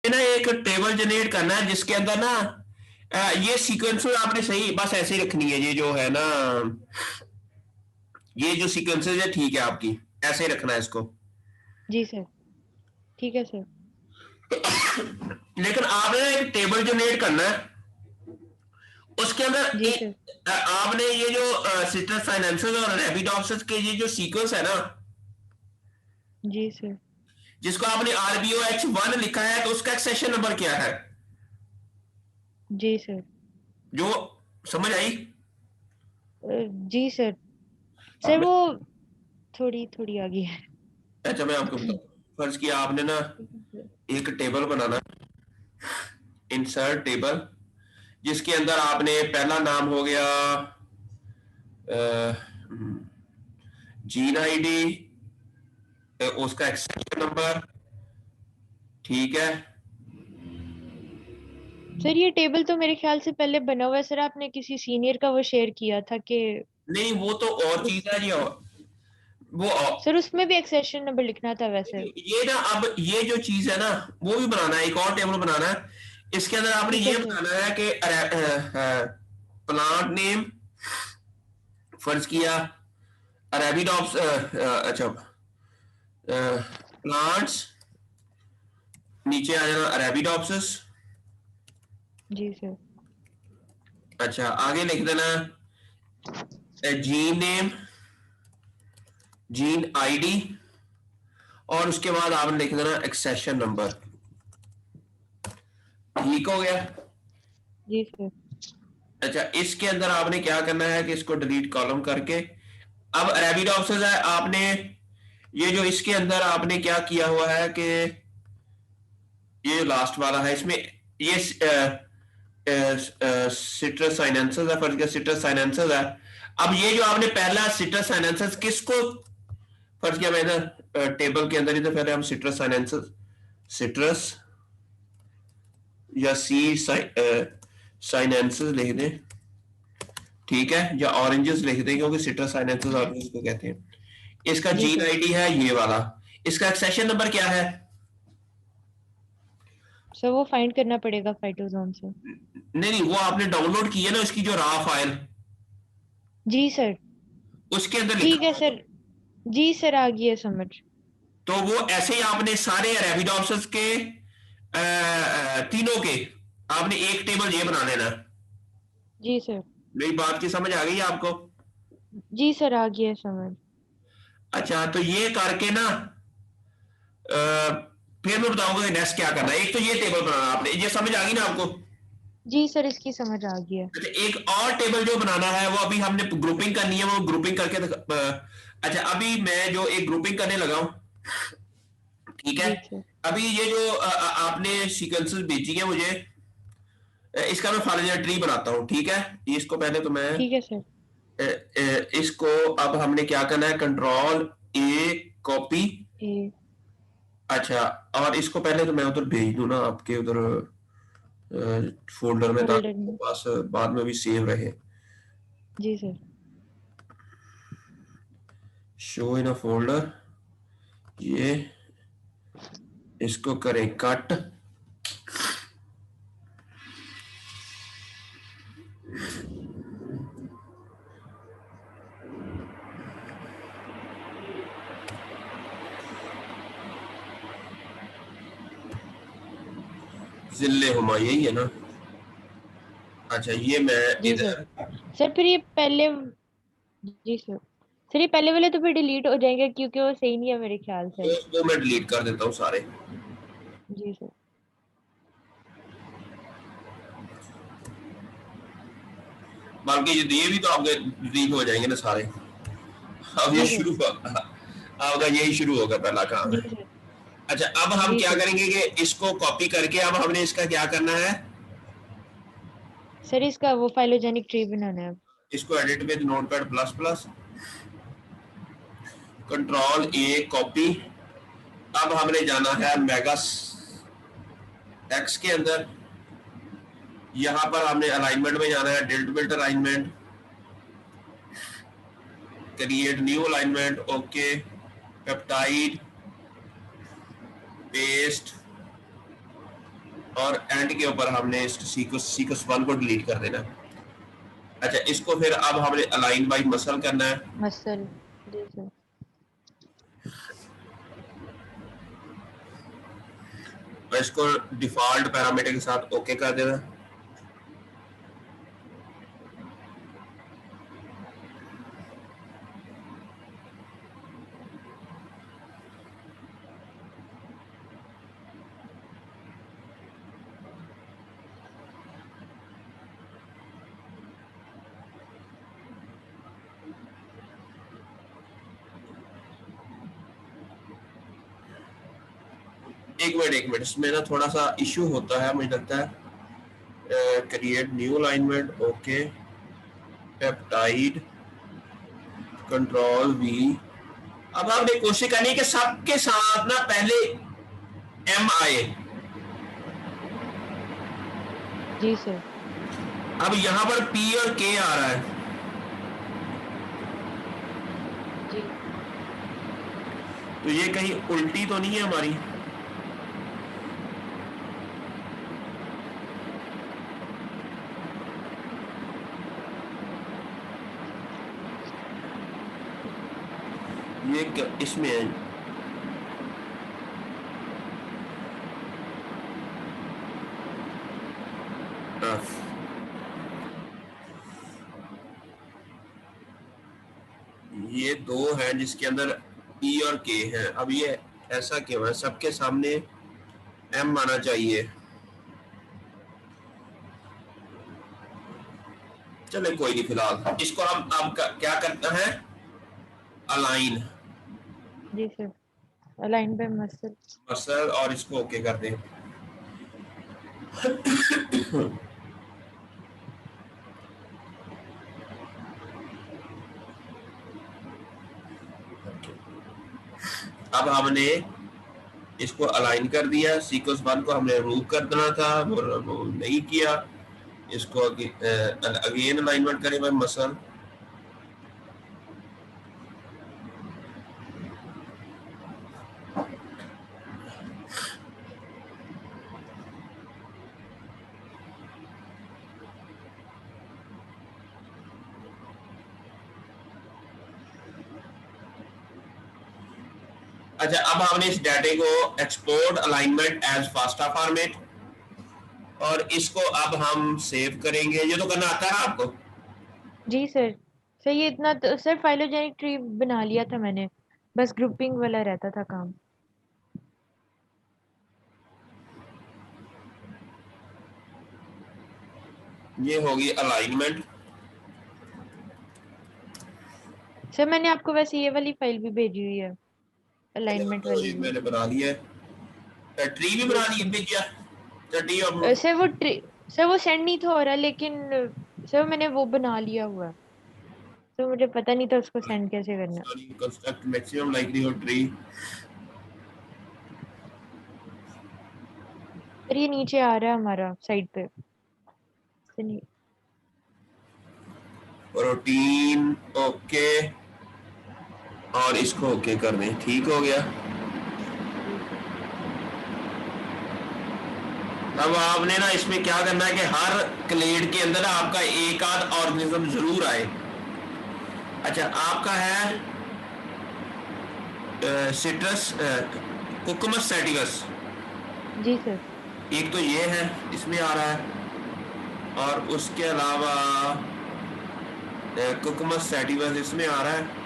ना एक table generate करना है जिसके अंदर ना ये सीक्वेंस आपने सही बस ऐसे ही रखनी है, ये जो है ना ये जो सीक्वेंसेस है ठीक है आपकी, ऐसे ही रखना है इसको। जी सर, ठीक है सर। लेकिन आपने एक टेबल जनरेट करना है, उसके अंदर जी सर। आपने ये जो सिट्रस फाइनेंसेस और रेबिडॉप्सिस के ये जो सीक्वेंस है ना, जी सर। जिसको आपने RBOH1 लिखा है, तो उसका एक्सेशन नंबर क्या है? जी सर। जो समझ आई? जी सर। सर अब वो थोड़ी थोड़ी आगे है। अच्छा मैं आपको बताऊं, फर्ज किया आपने ना एक टेबल बनाना, इंसर्ट टेबल, जिसके अंदर आपने पहला नाम हो गया जीन आईडी, उसका एक्सेशन नंबर, ठीक है। सर ये टेबल तो मेरे ख्याल से पहले बना हुआ है सर, आपने किसी सीनियर का वो शेयर किया था कि नहीं वो तो और उस चीज है जी, वो सर उसमें भी एक्सेशन नंबर लिखना था वैसे। ये ना अब ये जो चीज है ना वो भी बनाना है, एक और टेबल बनाना है। इसके अंदर आपने ठीक है ये सर। बताना है कि प्लांट नेम, फर्ज किया अरेबिडोप्स, अच्छा प्लांट्स, नीचे आ जाना अरेबिडोप्सिस। जी सर। अच्छा आगे लिख देना जीन नेम, जीन आईडी, और उसके बाद आपने लिख देना एक्सेशन नंबर। ठीक हो गया? जी सर। अच्छा इसके अंदर आपने क्या करना है कि इसको डिलीट कॉलम करके, अब अरेबिडोप्सिस है, आपने ये जो इसके अंदर आपने क्या किया हुआ है कि ये लास्ट वाला है इसमें, ये सिट्रस साइनेंसिस है, फर्ज किया सिट्रस साइनेंसिस है। अब ये जो आपने पहला सिट्रस साइनेंसिस किसको, फर्ज किया मैंने टेबल के अंदर ही, तो पहले हम सिट्रस साइनेंसिस, सिट्रस या सी साइनेंसिस लिख दें, ठीक है, या ऑरेंजेस लिख दें क्योंकि सिट्रस साइनेंसिस ऑरेंजेस को कहते हैं। इसका जी जीन सर। आईडी है ये वाला, इसका एक्सेशन नंबर क्या है? सर वो फाइंड करना पड़ेगा फाइटोसोम से। नहीं नहीं वो आपने डाउनलोड की है ना उसकी जो रॉ फाइल, जी सर। उसके अंदर लिखा ठीक है हुआ है। सर। जी सर आ गई है समझ। तो वो ऐसे ही आपने सारे रेबिडोप्सिस के तीनों के आपने एक टेबल ये बना लेना। जी सर। मेरी बात की समझ आ गई आपको? जी सर आ गई है समझ। अच्छा तो ये करके ना फिर मैं बताऊंगा कि नेक्स्ट क्या करना है। एक तो ये टेबल बनाना, आपने ये समझ आ गई ना आपको? जी सर इसकी समझ आ गई है। अच्छा एक और टेबल जो बनाना है वो अभी हमने ग्रुपिंग करनी है, वो ग्रुपिंग करके अच्छा अभी मैं जो एक ग्रुपिंग करने लगा हूं, ठीक है। जी सर। अभी ये जो आपने सीक्वेंसेस भेजी है मुझे, इसका मैं फाइनल ट्री बनाता हूँ, ठीक है। इसको पहले तो मैं ठीक है सर। इसको, अब हमने क्या करना है, कंट्रोल ए कॉपी। ए। अच्छा और इसको पहले तो मैं उधर भेज दूं ना आपके उधर फोल्डर में, ताकि फोल्डर आपके में। पास बाद में भी सेव रहे। जी sir. Show in a folder, ये इसको करें कट, जिले हुमा यही है ना? अच्छा ये मैं जी सर। इधर, सर फिर ये पहले जी सर ये पहले वाले तो फिर डिलीट हो जाएंगे क्योंकि वो सही नहीं है मेरे ख्याल से। वो मैं डिलीट कर देता हूँ सारे। जी सर। बाकी ये भी तो आपके डिलीट हो जाएंगे ना सारे। अब ये जी सर। शुरू होगा, आपका यही शुरू होगा, पहला काम जी है। सर। अच्छा अब हम जी क्या सर। करेंगे कि इसको कॉपी करके अब हमने इसका क्या करना है, सर इसका वो फाइलोजेनिक ट्री बनाना है अब। इसको edit with notepad plus plus, control A copy. अब हमने जाना है मेगास एक्स के अंदर, यहां पर हमने अलाइनमेंट में जाना है, dealt built alignment, create new alignment, okay, peptide paste, और एंड के ऊपर हमने इस सीक्वेंस 1 को डिलीट कर देना। अच्छा, इसको फिर अब हमने अलाइन बाय मसल करना है। मसल। जी सर। तो इसको डिफॉल्ट पैरामीटर के साथ ओके कर देना। एक मिनट इसमें ना थोड़ा सा इश्यू होता है मुझे लगता है। Create new alignment, okay, peptide, control we. अब आपने कोशिश करनी है कि सबके साथ ना पहले एम आए। जी सर। अब यहाँ पर पी और के आ रहा है, जी। तो ये कहीं उल्टी तो नहीं है हमारी? ये इसमें है। ये दो हैं जिसके अंदर ई और के हैं। अब ये ऐसा क्यों है? सबके सामने एम आना चाहिए। चले कोई नहीं, फिलहाल इसको हम अब क्या करना है, अलाइन जी sir. Align by muscle. Muscle, और इसको ओके कर दें। अब हमने इसको अलाइन कर दिया। सीक्वेंस 1 को हमने रिमूव कर देना था, वो रिमूव नहीं किया। इसको अगेन अलाइनमेंट करें भाई मसल। अच्छा, अब हमने इस डाटे को export alignment as fasta format, और इसको अब हम सेव करेंगे। ये तो करना आता है आपको? जी सर। सर ये इतना तो, सर फाइलोजेनिक ट्री बना लिया था मैंने, बस ग्रुपिंग वाला रहता था काम। ये होगी अलाइनमेंट। सर मैंने आपको वैसे ये वाली फाइल भी भेजी हुई है, अलाइनमेंट वाली भी। मैंने बना लिया है, ट्री भी जी बना अच्छा। ली भेजा। ट्री अब सर वो ट्री, सर वो सेंड नहीं था हो रहा, लेकिन सर मैंने वो बना लिया हुआ है। तो मुझे पता नहीं था उसको सेंड कैसे करना। Construct maximum likelihood tree. Sir ये नीचे आ रहा है हमारा साइड पे। सर नहीं। प्रोटीन ओके, और इसको ओके कर दें। ठीक हो गया। जी सर। अब आपने ना इसमें क्या करना है कि हर क्लेड के अंदर आपका एक आध ऑर्गेनिज्म जरूर आए। अच्छा, आपका है सिट्रस कुकुमस सैटिवस। जी सर। एक तो ये है, इसमें आ रहा है, और उसके अलावा कुकुमस सैटिवस इसमें आ रहा है,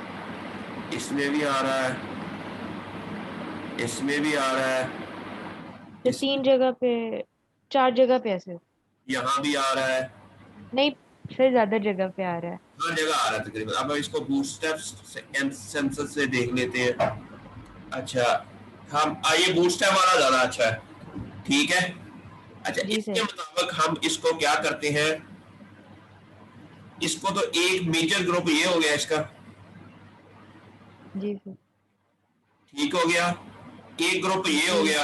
इसमें भी आ रहा है, इसमें भी आ रहा है, तो इस 3 जगह पे, 4 जगह पे है सर। यहाँ भी आ रहा है। नहीं सर, ज्यादा जगह पे आ रहा है। हर जगह आ रहा है तकरीबन। अब इसको बूटस्ट्रैप सेंसर से देख लेते हैं। अच्छा, हम ये बूटस्ट्रैप वाला ज्यादा अच्छा है। ठीक है। अच्छा, जी इसके सर। मुताबिक हम इसको क्या करते हैं, इसको तो एक मेजर ग्रुप ये हो गया इसका। जी सर। ठीक हो गया। एक ग्रुप ये हो जी गया।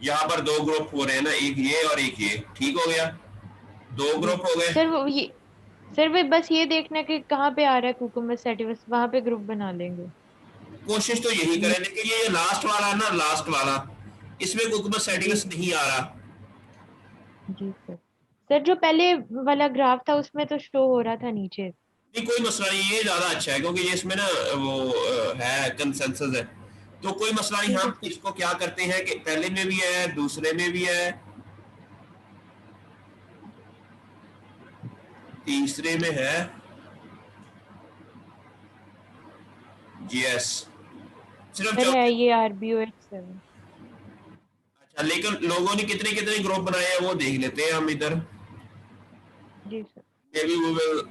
यहाँ पर दो ग्रुप हो रहे हैं ना, एक ये और एक ये। ठीक हो गया, दो जी ग्रुप हो गए। सर। वो ये, सर वो बस ये देखना कि कहाँ पे आ रहा है कुकुम्बर सेटिवस, वहां पे ग्रुप बना लेंगे। कोशिश तो यही ये। करें, लेकिन ये लास्ट वाला है ना, लास्ट वाला, इसमें कुकुम्बर जी सेटिवस सर। नहीं आ रहा। जी सर। सर जो पहले वाला ग्राफ था उसमें तो शो हो रहा था नीचे। नहीं कोई मसला नहीं, ये ज्यादा अच्छा है क्योंकि ये इसमें ना वो है कंसेंसस है, तो कोई मसला नहीं। ठीक है हम सर। इसको क्या करते हैं कि पहले में भी है, दूसरे में भी है, तीसरे में है। यस, सिर्फ सर है चौथे। ये RBOH 7। अच्छा, लेकिन लोगों ने कितने कितने ग्रुप बनाए हैं वो देख लेते हैं हम इधर। जी सर। मे बी वो will,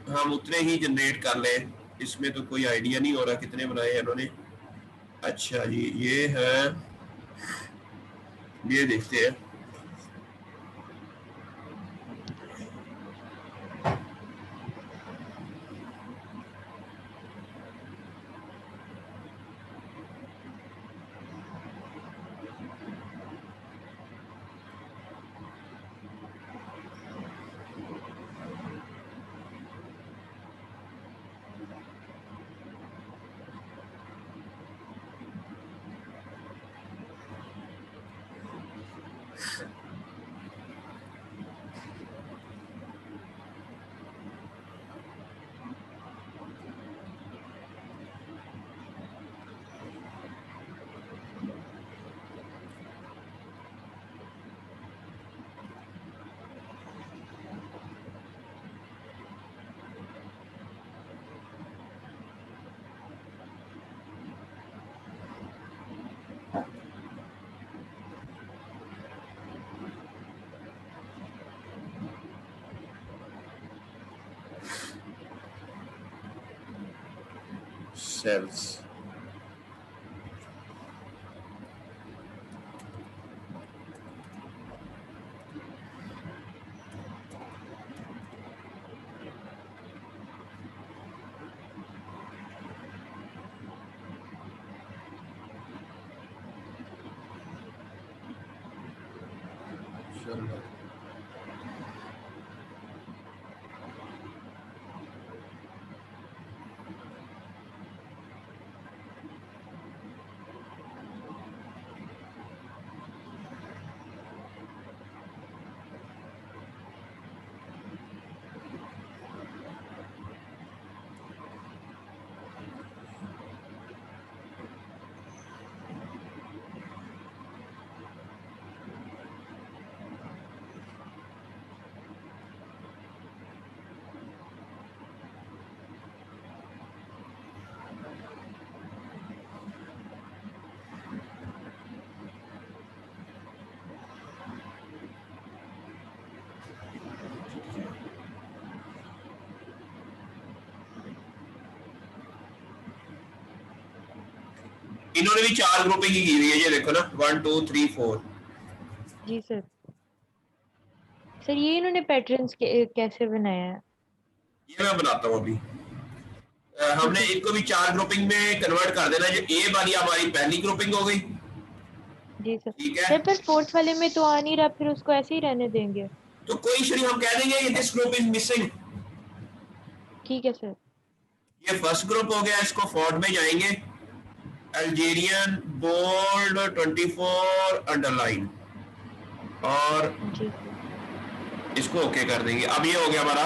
हम उतने ही जनरेट कर लें, इसमें तो कोई आइडिया नहीं हो रहा कितने बनाए हैं इन्होंने। अच्छा जी, ये है, ये देखते हैं। सेल्स, इन्होंने भी 4 ग्रुपिंग ही की हुई है, ये देखो ना, 1 2 3 4। जी सर। सर ये इन्होंने पैटर्न्स कैसे बनाया है? ये मैं बनाता हूँ अभी। ठीक हमने है सर। इनको भी 4 ग्रुपिंग में कन्वर्ट कर देना, जो ए वाली हमारी पहली ग्रुपिंग हो गई। जी सर। ठीक है, सर पर फोर्थ वाले में तो आ नहीं रहा, फिर उसको ऐसे ही रहने देंगे? तो कोई इशू नहीं, हम कह देंगे ये दिस ग्रुप इज मिसिंग। ठीक है सर। ये फर्स्ट ग्रुप हो गया, इसको फॉन्ट में जाएंगे, अल्जेरियन बोल्ड 24 अंडरलाइन, और जी सर। इसको ओके कर देंगे। अब ये हो गया हमारा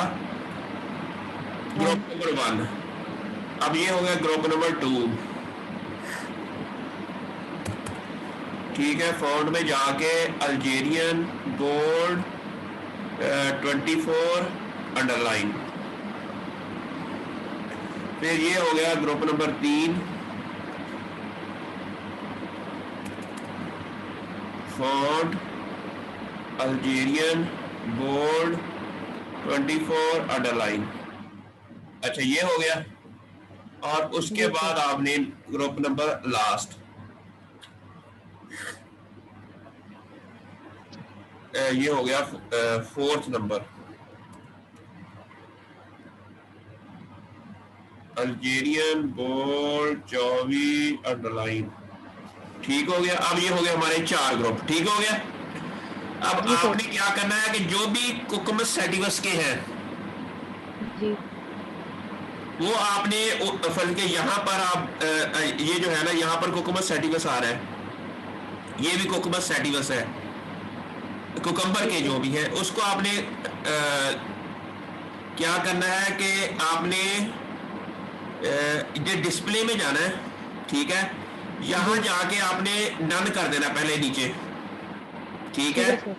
वन। Group number 1। अब ये हो गया ग्रुप नंबर 2। ठीक है, फॉन्ट में जाके अल्जेरियन बोल्ड 24 अंडरलाइन। फिर ये हो गया group number 3, font Algerian bold 24 underline. अच्छा, ये हो गया। और उसके जी सर। बाद आपने ग्रुप नंबर लास्ट, ये हो गया fourth number, Algerian bold 24 underline. ठीक हो गया। अब ये हो गया हमारे 4 ग्रुप, ठीक हो गया। अब जी सर। आपने क्या करना है कि जो भी कुकुमस सेटिवस के हैं जी। वो आपने फल के यहाँ पर आप ये जो है ना, यहाँ पर कुकुमस सेटिवस आ रहा है, ये भी कुकुमस सेटिवस है। कुकम्बर के ठीक जो है। भी है उसको आपने क्या करना है कि आपने ये डिस्प्ले में जाना है, ठीक है, यहां जी जाके आपने डन कर देना पहले नीचे, ठीक ठीक है। है सर।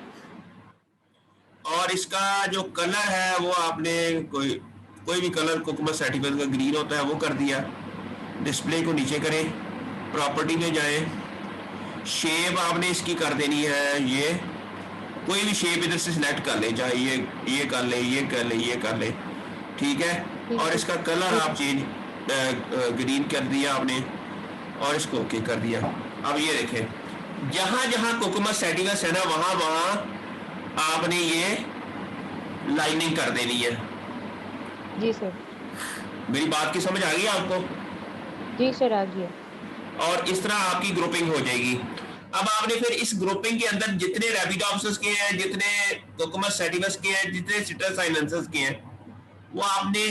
और इसका जो कलर है वो आपने कोई कोई भी कलर कुकमत सर्टिफिकेट का ग्रीन होता है वो कर दिया। डिस्प्ले को नीचे करें, प्रॉपर्टी में जाएं, शेप आपने इसकी कर देनी है, ये कोई भी शेप इधर से सिलेक्ट कर ले, चाहे ये कर ले, ये कर ले, ये कर ले, ठीक है। ठीक और है। इसका कलर ठीक आप है। चेंज ग्रीन कर दिया आपने और इसको ओके कर दिया। अब ये देखें जहां जहां कुकमत सेटिंग्स है ना वहां वहां आपने ये लाइनिंग कर देनी है। जी सर। मेरी बात की समझ आ गई आपको? जी सर, आ गया। और इस तरह आपकी ग्रुपिंग हो जाएगी। अब आपने फिर इस ग्रुपिंग के अंदर जितने रैपिड ऑफिसर्स के हैं, जितने डॉक्यूमेंट सेटिंग्स के हैं, जितने सिटर साइलेंसर्स के हैं, वो आपने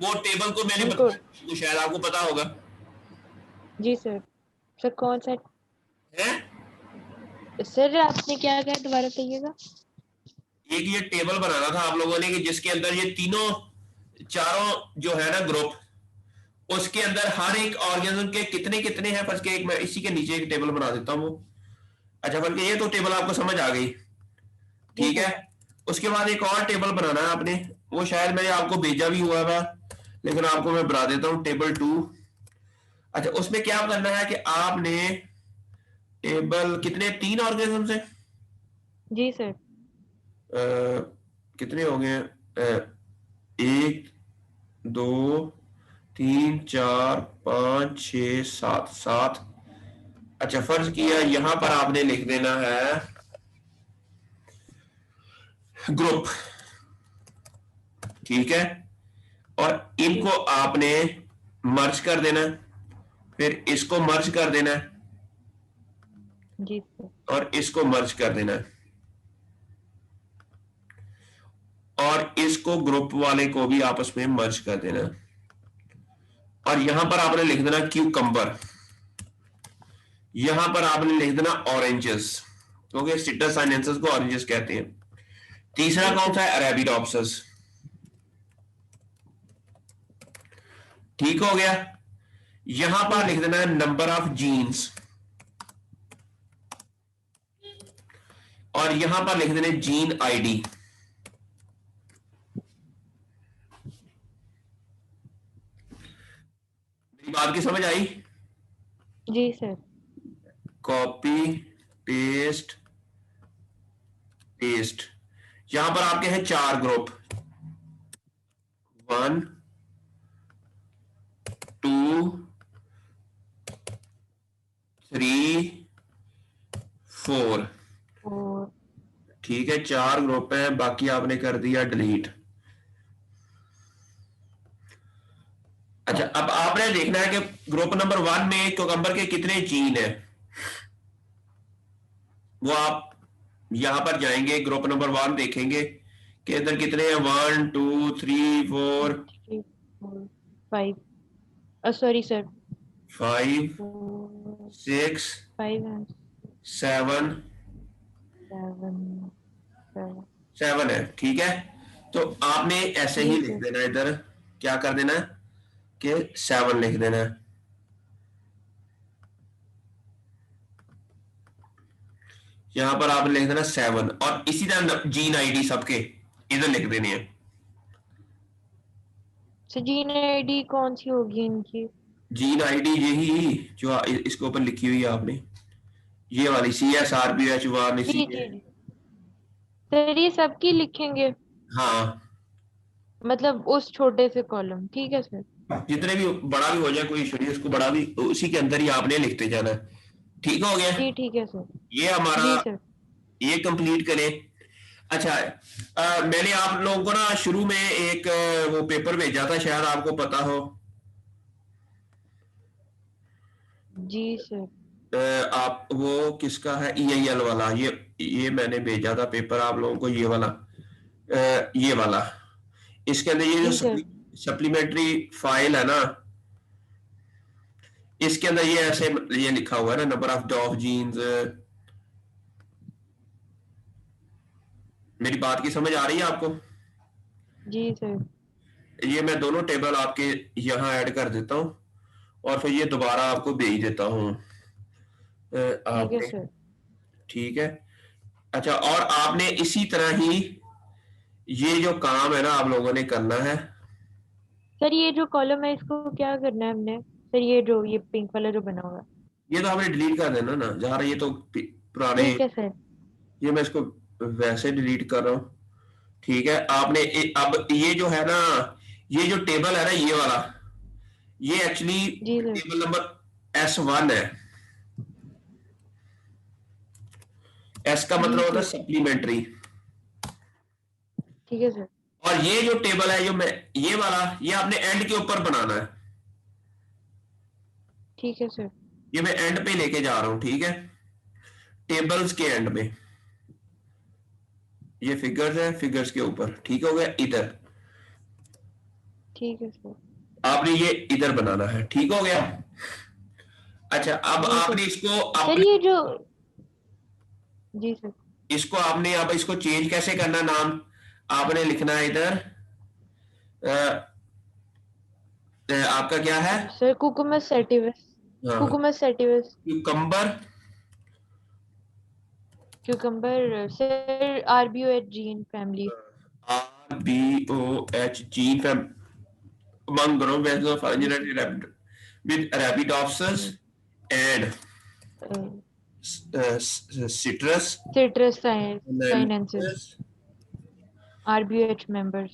वो टेबल को मैंने उनको। बताया तो शायद आपको पता होगा जी सर। सर कौन सा? है। सर आपने क्या कहा, दोबारा कहिएगा। एक ये टेबल बनाना था आप लोगों ने कि जिसके अंदर ये तीनों चारों जो है ना ग्रुप, उसके अंदर हर एक ऑर्गेनिज्म के कितने कितने हैं, फर्ज के एक मैं इसी के नीचे एक टेबल बना देता हूँ। अच्छा, फर्ज के ये तो टेबल आपको समझ आ गई, जी ठीक सर। है। उसके बाद एक और टेबल बनाना है आपने, वो शायद मैंने आपको भेजा भी हुआ था, लेकिन आपको मैं बना देता हूँ, टेबल 2। अच्छा, उसमें क्या करना है कि आपने टेबल कितने, 3 ऑर्गेनिज्म है, जी सर। कितने हो गए, 1 2 3 4 5 6 7 7। अच्छा, फर्ज किया यहां पर आपने लिख देना है ग्रुप, ठीक है। और जी इनको आपने मर्ज कर देना है, फिर इसको मर्ज कर देना है जी सर। और इसको मर्ज कर देना है, और इसको ग्रुप वाले को भी आपस में मर्ज कर देना है। और यहां पर आपने लिख देना क्यूकम्बर, यहां पर आपने लिख देना ऑरेंजेस, क्योंकि सिट्रस साइनेंसेस को ऑरेंजेस कहते हैं। तीसरा जी कौन सर। सा है, अरेबिडोप्सिस, ठीक हो गया। यहां जी पर लिख सर। देना है नंबर ऑफ जीन्स, और यहां पर लिख देना जीन आईडी। मेरी बात की समझ आई? जी सर। Copy, paste, paste. यहां पर आपके हैं 4 ग्रुप, 1 2 3 4, और ठीक है, 4 ग्रुप हैं, बाकी आपने कर दिया डिलीट। अच्छा, अब आपने देखना है कि ग्रुप नंबर 1 में क्यूकम्बर के कितने जीन है, वो आप यहां पर जाएंगे, ग्रुप नंबर 1 देखेंगे कि इधर कितने हैं, 1 2 3 4 3 4 5। Sorry sir. 5 4 6 5 एंड 7, 7 7। 7 है, ठीक है। तो आपने ऐसे जी ही लिख सर। देना, इधर क्या कर देना है कि 7 लिख देना है। यहां पर आपने लिख देना 7, और इसी तरह जीन आईडी सबके इधर लिख देने हैं। सर जीन आईडी कौन सी होगी इनकी? जीन आईडी यही जो इसके ऊपर लिखी हुई है आपने, ये वाली CSRPH1 इसी जी के। जी जी। सर ये सबकी लिखेंगे? हाँ, मतलब उस छोटे से कॉलम, ठीक है सर। जितने भी बड़ा भी हो जाए कोई इशू नहीं, उसको बड़ा भी उसी के अंदर ही आपने लिखते जाना है, ठीक हो गया। जी ठीक है सर। ये हमारा, जी सर। ये कंप्लीट करें। अच्छा, मैंने आप लोगों को ना शुरू में एक वो पेपर भेजा था, शायद आपको पता हो। जी सर। आप वो किसका है, EIL वाला, ये मैंने भेजा था पेपर आप लोगों को, ये वाला, ये वाला। इसके अंदर ये जो जी सर। सप्लीमेंट्री फाइल है ना, इसके अंदर ये ऐसे ये लिखा हुआ है ना, नंबर ऑफ डॉफ जीन्स, मेरी बात की समझ आ रही है आपको? जी सर। ये मैं दोनों टेबल आपके यहाँ ऐड कर देता हूँ और फिर ये दोबारा आपको भेज देता हूँ ठीक है आपने। सर। ठीक है। अच्छा, और आपने इसी तरह ही ये जो काम है ना आप लोगों ने करना है। सर ये जो कॉलम है इसको क्या करना है हमने? सर ये जो ये पिंक वाला जो बना हुआ है। ये तो आपने डिलीट कर देना ना, जा रहा ये तो पुराने। ठीक है सर। ये मैं इसको वैसे डिलीट कर रहा हूँ। ठीक है, आपने अब ये जो है ना, ये जो टेबल है ना ये वाला, ये एक्चुअली जी सर। टेबल नंबर S1 है। एस का मतलब जी होता है सर। सप्लीमेंट्री। ठीक है सर। और ये जो टेबल है जो मैं, ये वाला, ये आपने एंड के ऊपर बनाना है। ठीक है सर। ये मैं एंड पे लेके जा रहा हूं, ठीक है, टेबल्स के एंड में। ये फिगर्स है, फिगर्स के ऊपर, ठीक हो गया इधर। ठीक है सर। आपने ये इधर बनाना है, ठीक हो गया। अच्छा, अब जी सर। आपने इसको सर अपने, ये जो, जी सर। इसको आपने अब इसको चेंज कैसे करना नाम, आपने लिखना है इधर आपका क्या है? Sir Cucumis sativus. हाँ, Cucumis sativus. Cucumber. Cucumber sir, RBO एट gene family. RBOH gene fam among ground vessels of जी originated sir. with Arabidopsis and citrus citrus and sinensis. RBOH members.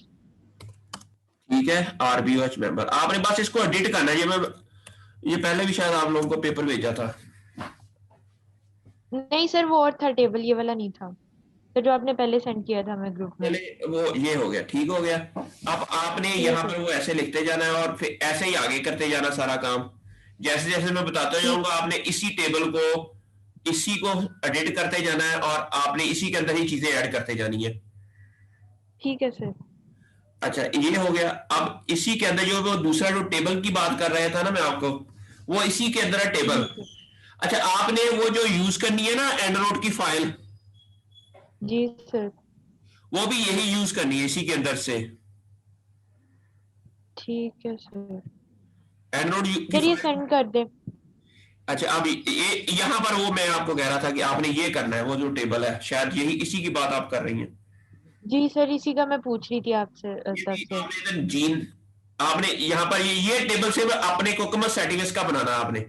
ठीक है, RBOH मेंबर। आपने बस इसको edit करना है। ये पहले भी शायद आप लोगों को पेपर भेजा था। नहीं सर वो और था टेबल, ये वाला नहीं था। तो जो आपने पहले सेंड किया था हमें ग्रुप में। चले, वो ये हो गया, ठीक हो गया। अब आपने ठीक है यहाँ सर। पर वो ऐसे लिखते जाना है और फिर ऐसे ही आगे करते जाना सारा काम। जैसे जैसे मैं बताता ठीक। जाऊंगा आपने इसी टेबल को, इसी को एडिट करते जाना है और आपने इसी के अंदर ही चीजें ऐड करते जानी है। ठीक है सर। अच्छा, ये हो गया। अब इसी के अंदर जो वो दूसरा जो टेबल की बात कर रहा था ना मैं आपको, वो इसी के अंदर है जी टेबल। सर। अच्छा, आपने वो जो यूज करनी है ना एंड्रॉइड की फाइल, जी सर। वो भी यही यूज करनी है इसी के अंदर से। ठीक है सर। एंड्रॉइड की सर ये फाइल। सेंड कर दे। अच्छा, अब ये यहाँ पर वो मैं आपको कह रहा था कि आपने ये करना है, वो जो टेबल है शायद यही इसी की बात आप कर रही हैं। जी सर इसी का मैं पूछ रही थी आपसे ये तब भी से। आपने इधर जीन, आपने यहाँ पर ये टेबल से अपने कोकमस सेटिवस का बनाना है आपने।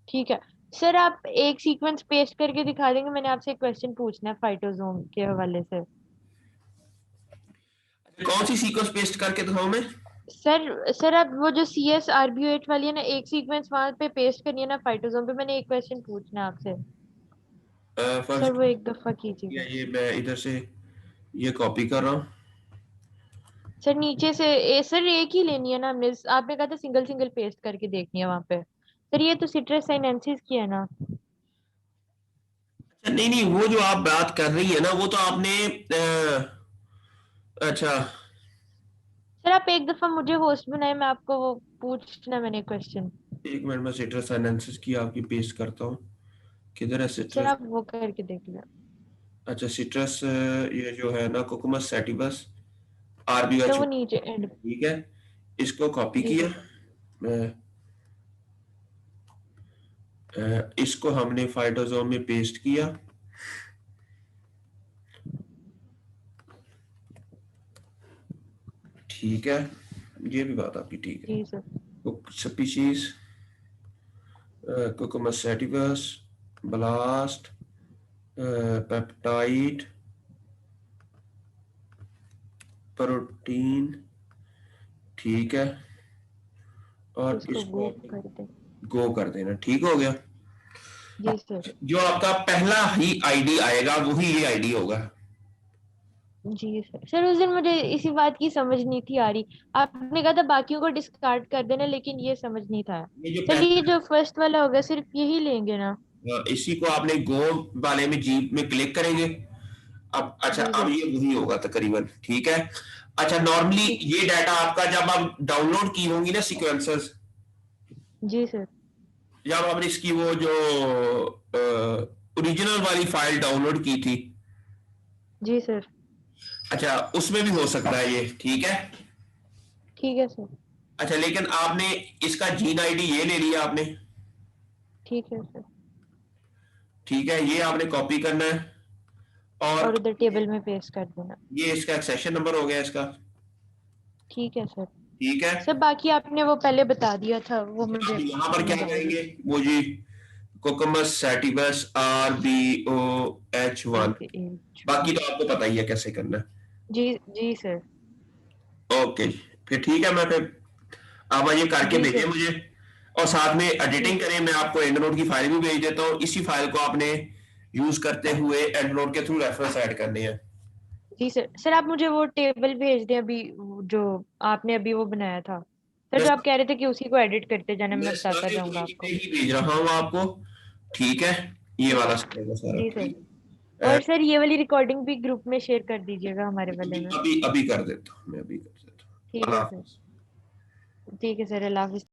ठीक है सर, आप एक सीक्वेंस पेस्ट करके दिखा देंगे? मैंने आपसे एक क्वेश्चन पूछना है फाइटोसोम के हवाले से। कौन सी सीक्वेंस पेस्ट करके दिखाऊं मैं? सर आप वो जो CS RBO8 वाली है ना, एक सीक्वेंस वहां पे पेस्ट करनी है ना फाइटोसोम पे, मैंने एक क्वेश्चन पूछना है आपसे। सर फर्स्ट वो एक दफा कीजिएगा। ये मैं इधर से ये कॉपी कर रहा हूँ। सर नीचे से सर एक ही लेनी है ना हमने, आपने कहा था सिंगल सिंगल पेस्ट करके देखनी है वहां पे। सर ये तो सिट्रस साइनेंसिस की है ना? अच्छा, नहीं नहीं, वो जो आप बात कर रही है ना वो तो आपने अच्छा, सर आप एक दफा मुझे होस्ट बनाए, मैं आपको वो पूछना मैंने क्वेश्चन। एक मिनट में सिट्रस फाइनेंसिस की आपकी पेस्ट करता हूँ। किधर है सर सिट्रस? आप वो करके देख लें। अच्छा, सिट्रस ये जो है ना कोकोमस सैटिवस सर RBOH, वो नीचे एंड। ठीक है, इसको कॉपी जी किया। सर। इसको हमने फाइटोसोम में पेस्ट किया। ठीक है, ये भी बात आपकी ठीक जी सर। है। Species Cucumis sativus, blast, peptide, protein, ठीक है, और इसको इसको गो कर दे। गो कर देना, ठीक हो गया। जी सर। जो आपका पहला ही आईडी आएगा वही ये आईडी होगा। जी सर उस दिन मुझे इसी बात की समझ नहीं थी आ रही। आपने कहा था बाकियों को डिस्कार्ड कर देना, लेकिन ये समझ नहीं था। ये जो सर ये पहला, जो फर्स्ट वाला होगा सिर्फ यही लेंगे ना? इसी को आपने गो वाले में जीप में क्लिक करेंगे। अब अच्छा, जी अब सर। ये वही होगा तकरीबन, ठीक है। अच्छा, नॉर्मली ठीक। ये डाटा आपका जब आप डाउनलोड की होंगी ना सीक्वेंसेस, जी सर। जब आपने इसकी वो जो ओरिजिनल वाली फाइल डाउनलोड की थी, जी सर। अच्छा, उसमें भी हो सकता है ये, ठीक है। ठीक है सर। अच्छा, लेकिन आपने इसका जीन आईडी ये ले लिया आपने, ठीक है सर। ठीक है, ये आपने कॉपी करना है। और और उधर टेबल में पेस्ट कर देना। ये इसका एक्सेशन नंबर हो गया इसका, ठीक है सर। ठीक है। सर बाकी आपने वो पहले बता दिया था, वो अच्छा, मुझे अब यहाँ पर क्या समझ आ करेंगे गई। वो जी, कोकमस सैटिवस RBOH1, बाकी तो आपको पता ही है कैसे करना जी जी सर। है। ओके, फिर ठीक है, मैं फिर आप ये करके जी भेजिए सर। मुझे, और साथ में एडिटिंग ठीक। करें, मैं आपको एंड नोट की फाइल भी भेज देता हूँ। इसी फाइल को आपने यूज करते हुए एंड नोट के थ्रू रेफरेंस ऐड करने हैं। जी सर। सर आप मुझे वो टेबल भेज दें अभी, जो आपने अभी वो बनाया था सर, मैं जो आप कह रहे थे कि उसी को एडिट करते जाना, मैं बताता सारे जाऊंगा तरीके आपको। ही भेज रहा हूँ आपको, ठीक है। ये ठीक वाला है। रहेगा सारा, जी सर। ठीक। और सर ये वाली रिकॉर्डिंग भी ग्रुप में शेयर कर दीजिएगा हमारे वाले अभी में। अभी अभी कर देता हूँ, मैं अभी कर देता हूँ। ठीक अल्लाह है सर। हाफिज़। ठीक है सर, अल्लाह हाफिज़।